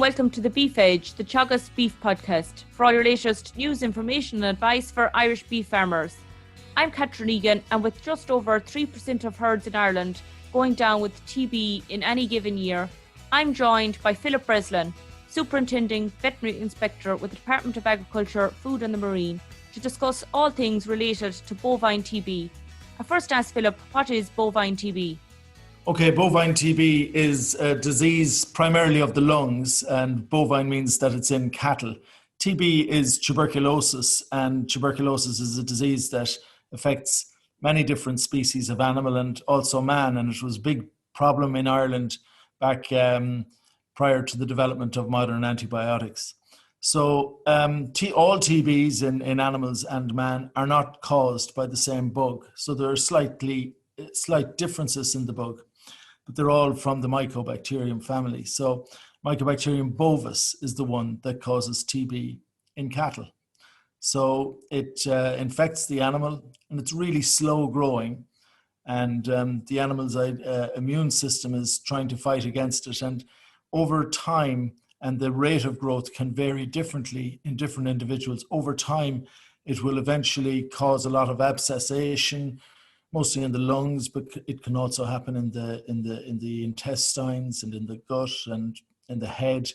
welcome to the Beef Edge, the Teagasc Beef Podcast, for all your latest news, information and advice for Irish beef farmers. I'm Catherine Egan, and with just over 3% of herds in Ireland going down with TB in any given year, I'm joined by Philip Breslin, Superintending Veterinary Inspector with the Department of Agriculture, Food and the Marine, to discuss all things related to bovine TB. I first asked Philip, what is bovine TB? Okay, bovine TB is a disease primarily of the lungs, and bovine means that it's in cattle. TB is tuberculosis, and tuberculosis is a disease that affects many different species of animal and also man, and it was a big problem in Ireland back prior to the development of modern antibiotics. So all TBs in animals and man are not caused by the same bug, so there are slight differences in the bug, but they're all from the Mycobacterium family. So Mycobacterium bovis is the one that causes TB in cattle. So it infects the animal, and it's really slow growing, and the animal's immune system is trying to fight against it. And over time, and the rate of growth can vary differently in different individuals. Over time, it will eventually cause a lot of abscessation, mostly in the lungs, but it can also happen in the intestines and in the gut and in the head.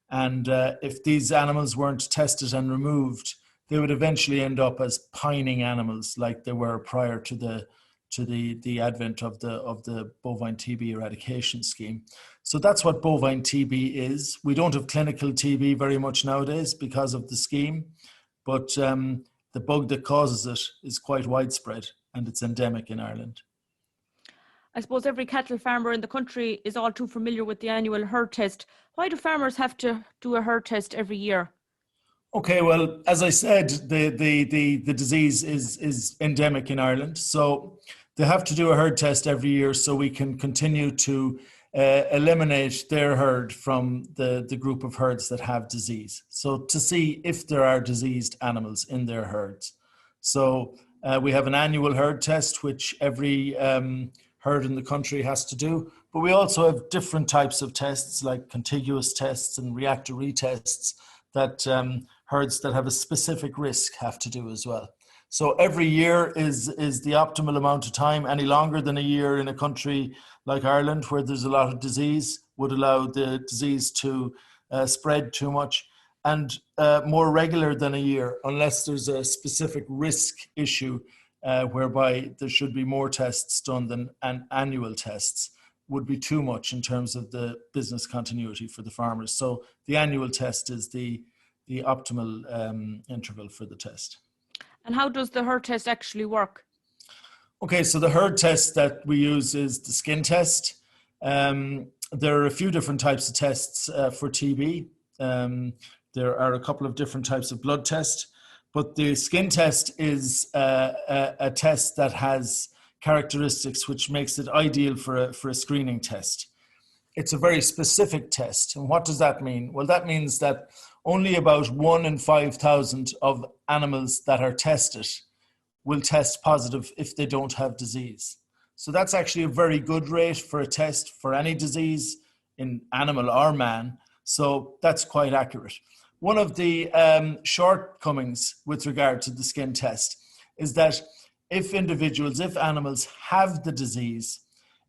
And if these animals weren't tested and removed, they would eventually end up as pining animals, like they were prior to the advent of the bovine TB eradication scheme. So that's what bovine TB is. We don't have clinical TB very much nowadays because of the scheme, but the bug that causes it is quite widespread, and it's endemic in Ireland. I suppose every cattle farmer in the country is all too familiar with the annual herd test. Why do farmers have to do a herd test every year? Okay, well, as I said, the disease is endemic in Ireland. So they have to do a herd test every year so we can continue to eliminate their herd from the group of herds that have disease. So to see if there are diseased animals in their herds. So we have an annual herd test, which every herd in the country has to do. But we also have different types of tests, like contiguous tests and reactor retests, that herds that have a specific risk have to do as well. So every year is the optimal amount of time. Any longer than a year in a country like Ireland, where there's a lot of disease, would allow the disease to spread too much. And more regular than a year, unless there's a specific risk issue whereby there should be more tests done than annual tests, would be too much in terms of the business continuity for the farmers. So the annual test is the optimal interval for the test. And how does the herd test actually work? Okay, so the herd test that we use is the skin test. There are a few different types of tests for TB. There are a couple of different types of blood tests, but the skin test is a test that has characteristics which makes it ideal for a screening test. It's a very specific test. And what does that mean? Well, that means that only about 1 in 5,000 of animals that are tested will test positive if they don't have disease. So that's actually a very good rate for a test for any disease in animal or man. So that's quite accurate. One of the shortcomings with regard to the skin test is that if animals have the disease,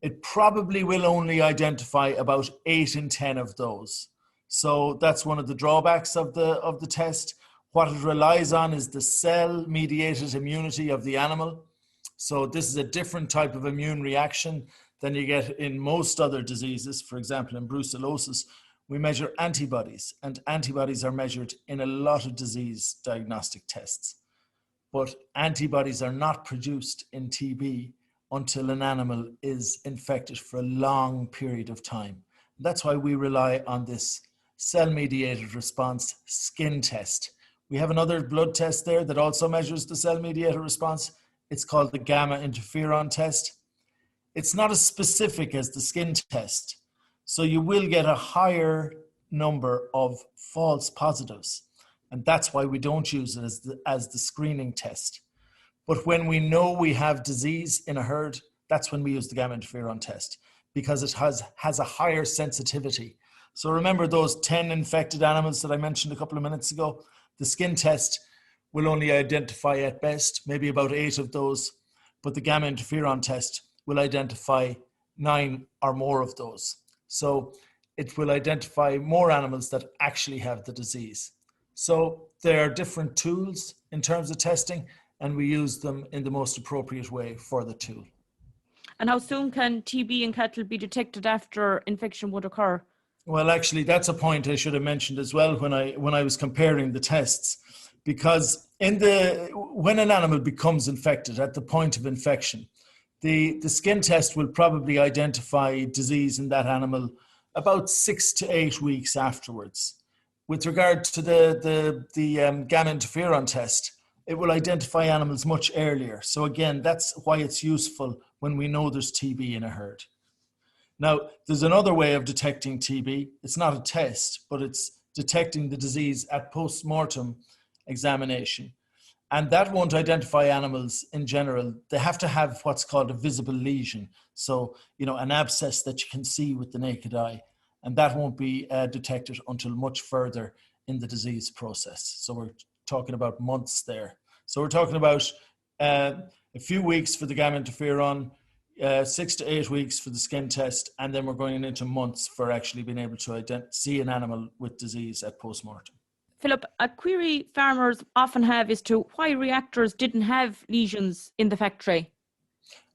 it probably will only identify about 8 in 10 of those. So that's one of the drawbacks of the test. What it relies on is the cell-mediated immunity of the animal. So this is a different type of immune reaction than you get in most other diseases. For example, in brucellosis, we measure antibodies, and antibodies are measured in a lot of disease diagnostic tests. But antibodies are not produced in TB until an animal is infected for a long period of time. That's why we rely on this cell-mediated response skin test. We have another blood test there that also measures the cell-mediated response. It's called the gamma interferon test. It's not as specific as the skin test, so you will get a higher number of false positives, and that's why we don't use it as the screening test. But when we know we have disease in a herd, that's when we use the gamma interferon test, because it has a higher sensitivity. So remember those 10 infected animals that I mentioned a couple of minutes ago? The skin test will only identify at best maybe about 8 of those, but the gamma interferon test will identify 9 or more of those. So it will identify more animals that actually have the disease. So there are different tools in terms of testing, and we use them in the most appropriate way for the tool. And how soon can TB in cattle be detected after infection would occur? Well, actually, that's a point I should have mentioned as well when I was comparing the tests, because when an animal becomes infected at the point of infection, the skin test will probably identify disease in that animal about 6 to 8 weeks afterwards. With regard to the gamma interferon test, it will identify animals much earlier. So again, that's why it's useful when we know there's TB in a herd. Now, there's another way of detecting TB. It's not a test, but it's detecting the disease at post-mortem examination. And that won't identify animals in general. They have to have what's called a visible lesion. So, an abscess that you can see with the naked eye. And that won't be detected until much further in the disease process. So we're talking about months there. So we're talking about a few weeks for the gamma interferon, 6 to 8 weeks for the skin test, and then we're going into months for actually being able to see an animal with disease at post-mortem. Philip, a query farmers often have is to why reactors didn't have lesions in the factory.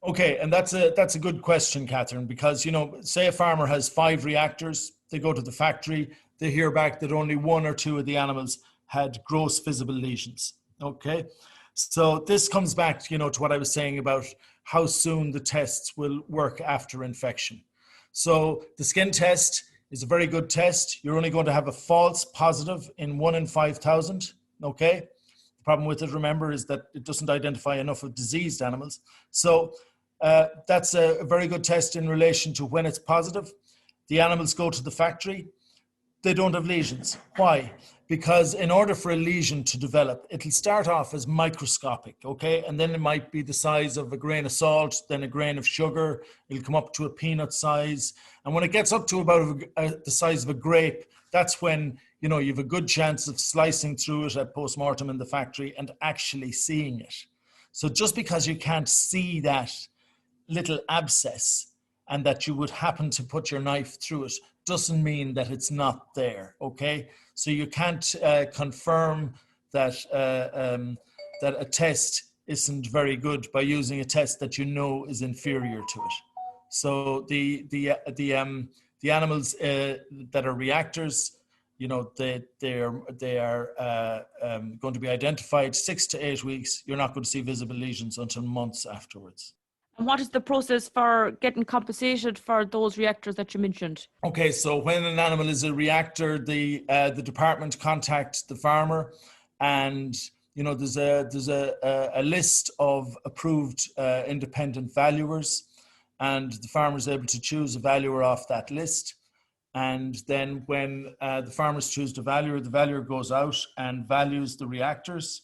Okay, and that's a good question, Catherine, because, say a farmer has 5 reactors, they go to the factory, they hear back that only 1 or 2 of the animals had gross visible lesions. Okay, so this comes back, to what I was saying about how soon the tests will work after infection. So the skin test is a very good test. You're only going to have a false positive in 1 in 5,000. Okay. The problem with it, remember, is that it doesn't identify enough of diseased animals. So that's a very good test in relation to when it's positive. The animals go to the factory. They don't have lesions. Why? Because in order for a lesion to develop, it'll start off as microscopic, okay? And then it might be the size of a grain of salt, then a grain of sugar. It'll come up to a peanut size. And when it gets up to about the size of a grape, that's when, you have a good chance of slicing through it at post-mortem in the factory and actually seeing it. So just because you can't see that little abscess and that you would happen to put your knife through it doesn't mean that it's not there, okay? So you can't confirm that that a test isn't very good by using a test that is inferior to it. So the animals that are reactors, they are going to be identified 6 to 8 weeks. You're not going to see visible lesions until months afterwards. And what is the process for getting compensated for those reactors that you mentioned? Okay, so when an animal is a reactor, the department contacts the farmer, and there's a list of approved independent valuers, and the farmer is able to choose a valuer off that list. And then when the farmers choose the valuer goes out and values the reactors.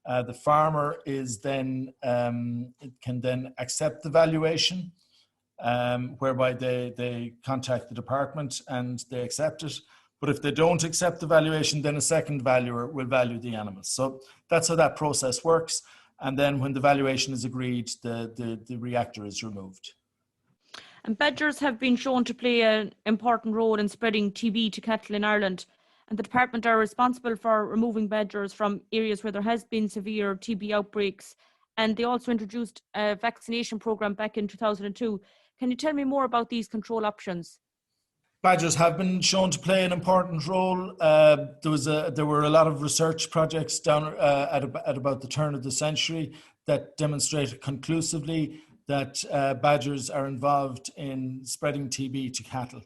The farmer is then can then accept the valuation, whereby they contact the department and they accept it. But if they don't accept the valuation, then a second valuer will value the animals. So that's how that process works. And then when the valuation is agreed, the reactor is removed. And badgers have been shown to play an important role in spreading TB to cattle in Ireland. And the department are responsible for removing badgers from areas where there has been severe TB outbreaks. And they also introduced a vaccination program back in 2002. Can you tell me more about these control options? Badgers have been shown to play an important role. There were a lot of research projects down at about the turn of the century that demonstrated conclusively that badgers are involved in spreading TB to cattle.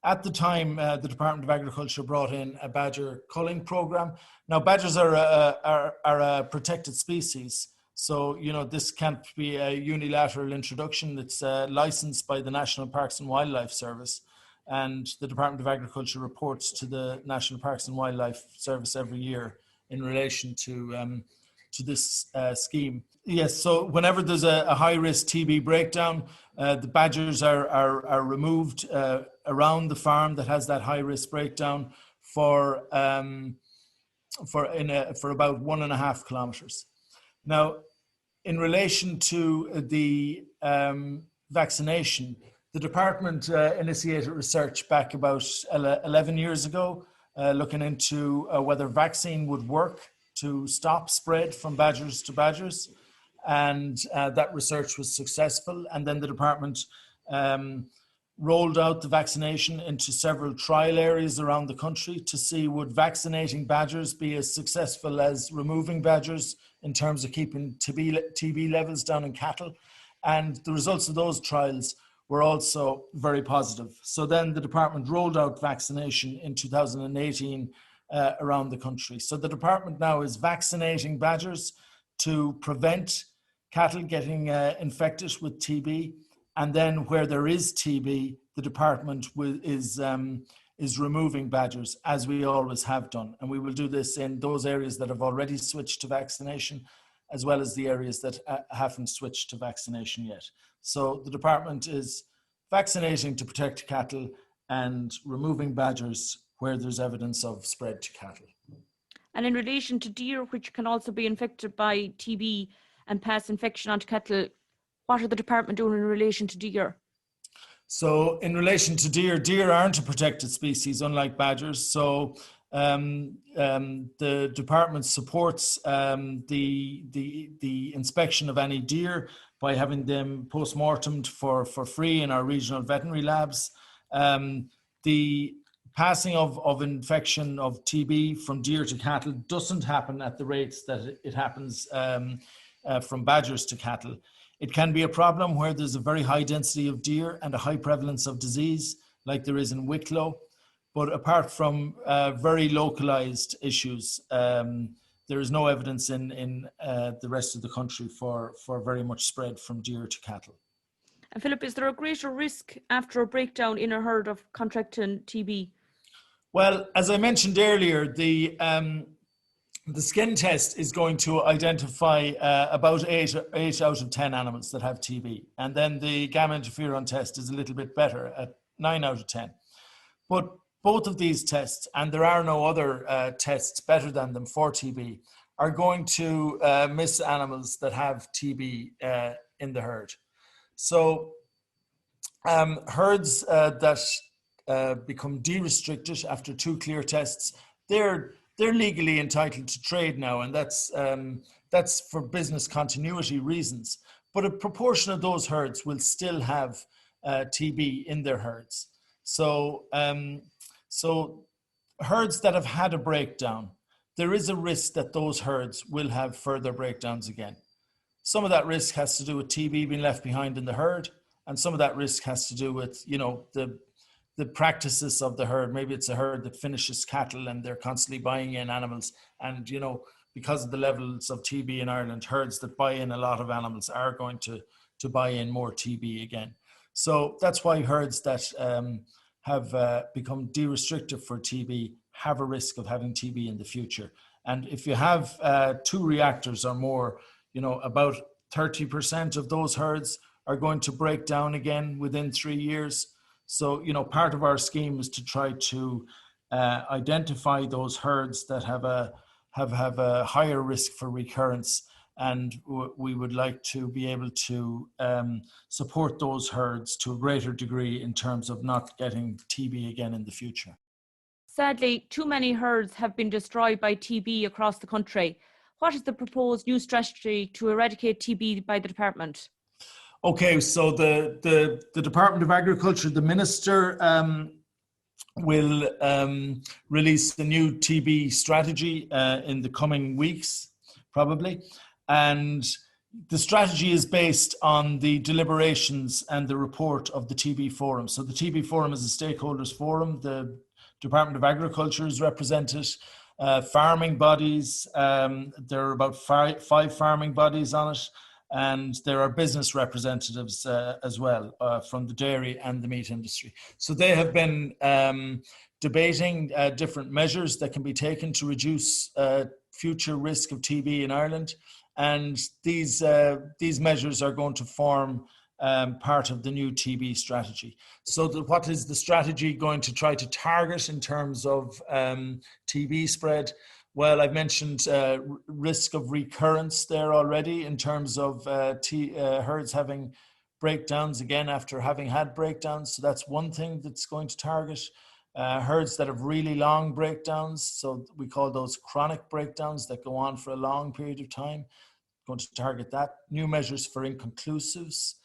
At the time, the Department of Agriculture brought in a badger culling program. Now, badgers are a protected species, so this can't be a unilateral introduction. It's licensed by the National Parks and Wildlife Service, and the Department of Agriculture reports to the National Parks and Wildlife Service every year in relation to to this scheme. Yes, so whenever there's a high-risk TB breakdown, the badgers are removed around the farm that has that high-risk breakdown for about 1.5 kilometers. Now, in relation to the vaccination, the department initiated research back about 11 years ago, looking into whether vaccine would work to stop spread from badgers to badgers. And that research was successful. And then the department rolled out the vaccination into several trial areas around the country to see would vaccinating badgers be as successful as removing badgers in terms of keeping TB levels down in cattle. And the results of those trials were also very positive. So then the department rolled out vaccination in 2018 around the country. So the department now is vaccinating badgers to prevent cattle getting infected with TB. And then where there is TB, the department is removing badgers, as we always have done. And we will do this in those areas that have already switched to vaccination, as well as the areas that haven't switched to vaccination yet. So the department is vaccinating to protect cattle and removing badgers where there's evidence of spread to cattle. And in relation to deer, which can also be infected by TB and pass infection onto cattle, what are the department doing in relation to deer? So in relation to deer aren't a protected species, unlike badgers. So the department supports the inspection of any deer by having them post-mortemed for free in our regional veterinary labs. The passing of infection of TB from deer to cattle doesn't happen at the rates that it happens from badgers to cattle. It can be a problem where there's a very high density of deer and a high prevalence of disease, like there is in Wicklow. But apart from very localized issues, there is no evidence in the rest of the country for very much spread from deer to cattle. And Philip, is there a greater risk after a breakdown in a herd of contracting TB? Well, as I mentioned earlier, the skin test is going to identify about 8 out of 10 animals that have TB. And then the gamma interferon test is a little bit better at 9 out of 10. But both of these tests, and there are no other tests better than them for TB, are going to miss animals that have TB in the herd. So herds that become de-restricted after 2 clear tests, they're legally entitled to trade now, and that's for business continuity reasons. But a proportion of those herds will still have TB in their herds. So herds that have had a breakdown, there is a risk that those herds will have further breakdowns again. Some of that risk has to do with TB being left behind in the herd, and some of that risk has to do with, the practices of the herd. Maybe it's a herd that finishes cattle and they're constantly buying in animals. And, because of the levels of TB in Ireland, herds that buy in a lot of animals are going to buy in more TB again. So that's why herds that have become de-restricted for TB have a risk of having TB in the future. And if you have 2 reactors or more, about 30% of those herds are going to break down again within 3 years. So, part of our scheme is to try to identify those herds that have a higher risk for recurrence, and we would like to be able to support those herds to a greater degree in terms of not getting TB again in the future. Sadly, too many herds have been destroyed by TB across the country. What is the proposed new strategy to eradicate TB by the department? Okay, so the Department of Agriculture, the Minister, will release the new TB strategy in the coming weeks, probably. And the strategy is based on the deliberations and the report of the TB Forum. So the TB Forum is a stakeholders forum. The Department of Agriculture is represented. Farming bodies, there are about five farming bodies on it. And there are business representatives as well from the dairy and the meat industry. So they have been debating different measures that can be taken to reduce future risk of TB in Ireland. And these measures are going to form part of the new TB strategy. So what is the strategy going to try to target in terms of TB spread? Well, I've mentioned risk of recurrence there already in terms of herds having breakdowns again after having had breakdowns. So that's one thing that's going to target. Herds that have really long breakdowns, so we call those chronic breakdowns that go on for a long period of time, going to target that. New measures for inconclusives,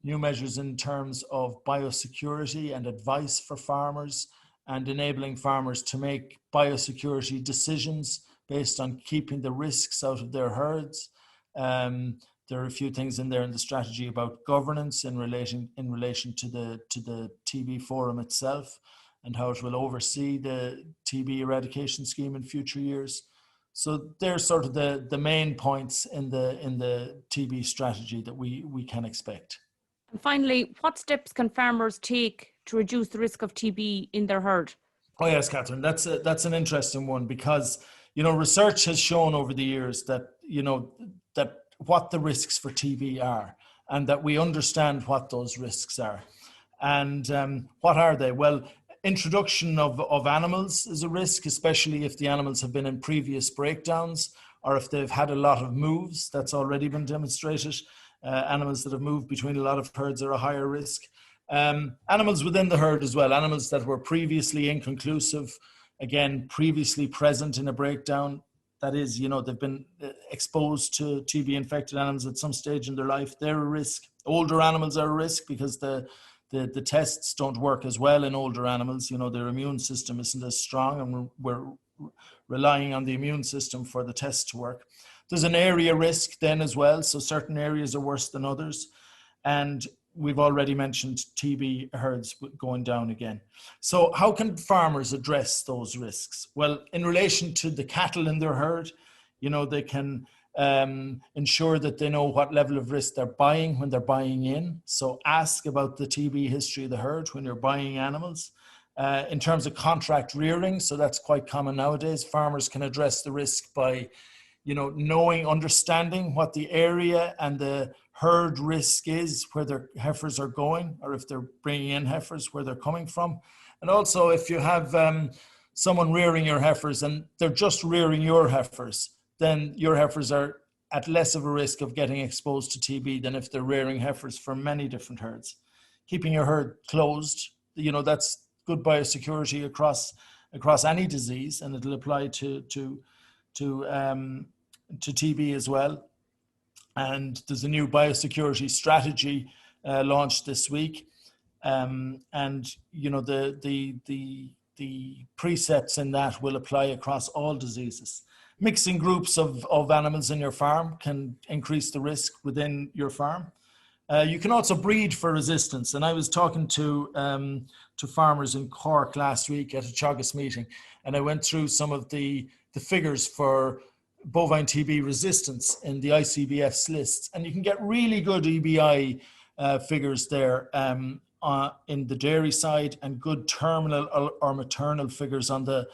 new measures in terms of biosecurity and advice for farmers, and enabling farmers to make biosecurity decisions based on keeping the risks out of their herds. There are a few things in there in the strategy about governance in relation to the TB forum itself and how it will oversee the TB eradication scheme in future years. So they're sort of the main points in the TB strategy that we can expect. And finally, what steps can farmers take to reduce the risk of TB in their herd? Oh yes, Catherine, that's an interesting one, because research has shown over the years that that what the risks for TB are, and that we understand what those risks are. And what are they? Well, introduction of animals is a risk, especially if the animals have been in previous breakdowns or if they've had a lot of moves. That's already been demonstrated. Animals that have moved between a lot of herds are a higher risk. Animals within the herd as well, animals that were previously inconclusive, again, previously present in a breakdown. That is, they've been exposed to TB infected animals at some stage in their life. They're a risk. Older animals are a risk because the tests don't work as well in older animals. Their immune system isn't as strong, and we're relying on the immune system for the tests to work. There's an area risk then as well. So certain areas are worse than others. And we've already mentioned TB herds going down again. So how can farmers address those risks? Well, in relation to the cattle in their herd, they can ensure that they know what level of risk they're buying when they're buying in. So ask about the TB history of the herd when you're buying animals. In terms of contract rearing, so that's quite common nowadays, farmers can address the risk by understanding what the area and the herd risk is, where their heifers are going, or if they're bringing in heifers, where they're coming from. And also, if you have someone rearing your heifers and they're just rearing your heifers, then your heifers are at less of a risk of getting exposed to TB than if they're rearing heifers for many different herds. Keeping your herd closed, that's good biosecurity across any disease, and it'll apply to TB as well. And there's a new biosecurity strategy launched this week, and the precepts in that will apply across all diseases. Mixing groups of animals in your farm can increase the risk within your farm. You can also breed for resistance, and I was talking to farmers in Cork last week at a Teagasc meeting, and I went through some of the figures for bovine TB resistance in the ICBF's lists, and you can get really good EBI figures there in the dairy side, and good terminal or maternal figures on the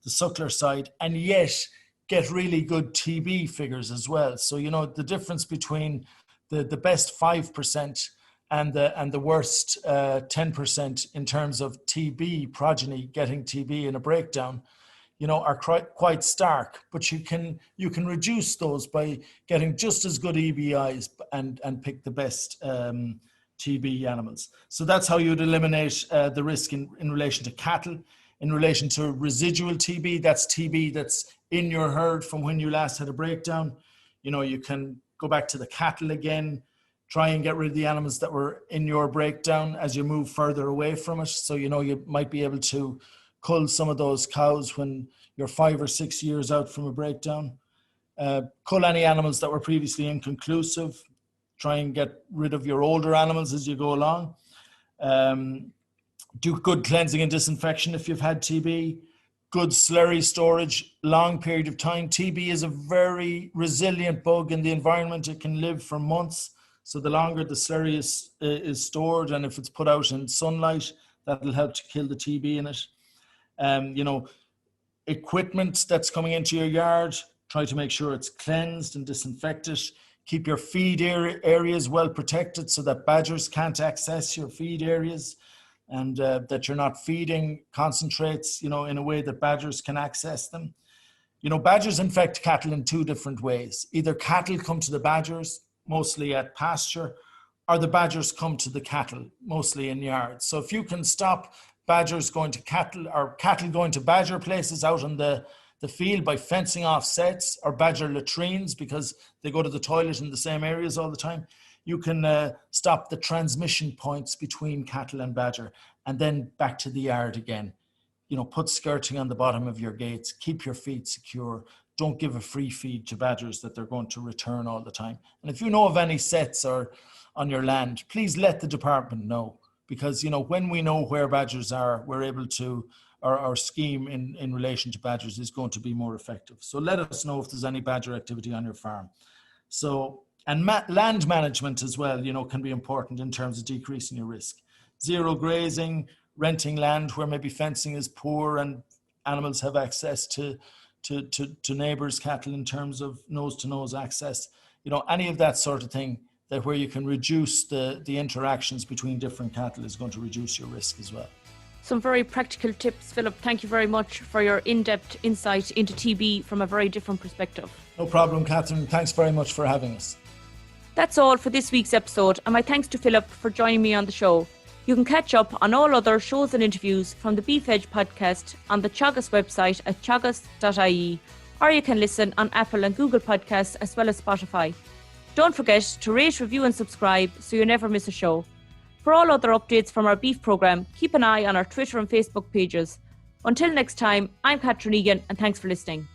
suckler side, and yet get really good TB figures as well. So the difference between the best 5% and the worst 10% in terms of TB progeny getting TB in a breakdown, are quite stark. But you can reduce those by getting just as good EBIs and pick the best TB animals. So that's how you'd eliminate the risk in relation to cattle. In relation to residual TB, that's TB that's in your herd from when you last had a breakdown. You can go back to the cattle again, try and get rid of the animals that were in your breakdown as you move further away from it. So, you might be able to cull some of those cows when you're 5 or 6 years out from a breakdown. Cull any animals that were previously inconclusive. Try and get rid of your older animals as you go along. Do good cleansing and disinfection if you've had TB. Good slurry storage, long period of time. TB is a very resilient bug in the environment. It can live for months. So the longer the slurry is stored, and if it's put out in sunlight, that'll help to kill the TB in it. equipment that's coming into your yard, try to make sure it's cleansed and disinfected. Keep your feed areas well protected so that badgers can't access your feed areas, and that you're not feeding concentrates, in a way that badgers can access them. Badgers infect cattle in two different ways. Either cattle come to the badgers, mostly at pasture, or the badgers come to the cattle, mostly in yards. So if you can stop badgers going to cattle, or cattle going to badger places out in the field by fencing off sets or badger latrines because they go to the toilet in the same areas all the time, you can stop the transmission points between cattle and badger, and then back to the yard again. Put skirting on the bottom of your gates, keep your feed secure. Don't give a free feed to badgers that they're going to return all the time. And if you know of any sets or on your land, please let the department know, because, when we know where badgers are, we're able to, our scheme in relation to badgers is going to be more effective. So let us know if there's any badger activity on your farm. So, and land management as well, can be important in terms of decreasing your risk. Zero grazing, renting land where maybe fencing is poor and animals have access to neighbours' cattle in terms of nose-to-nose access. Any of that sort of thing, that where you can reduce the interactions between different cattle is going to reduce your risk as well. Some very practical tips, Philip. Thank you very much for your in-depth insight into TB from a very different perspective. No problem, Catherine. Thanks very much for having us. That's all for this week's episode, and my thanks to Philip for joining me on the show. You can catch up on all other shows and interviews from the Beef Edge podcast on the Teagasc website at teagasc.ie, or you can listen on Apple and Google Podcasts as well as Spotify. Don't forget to rate, review and subscribe so you never miss a show. For all other updates from our beef programme, keep an eye on our Twitter and Facebook pages. Until next time, I'm Catherine Egan, and thanks for listening.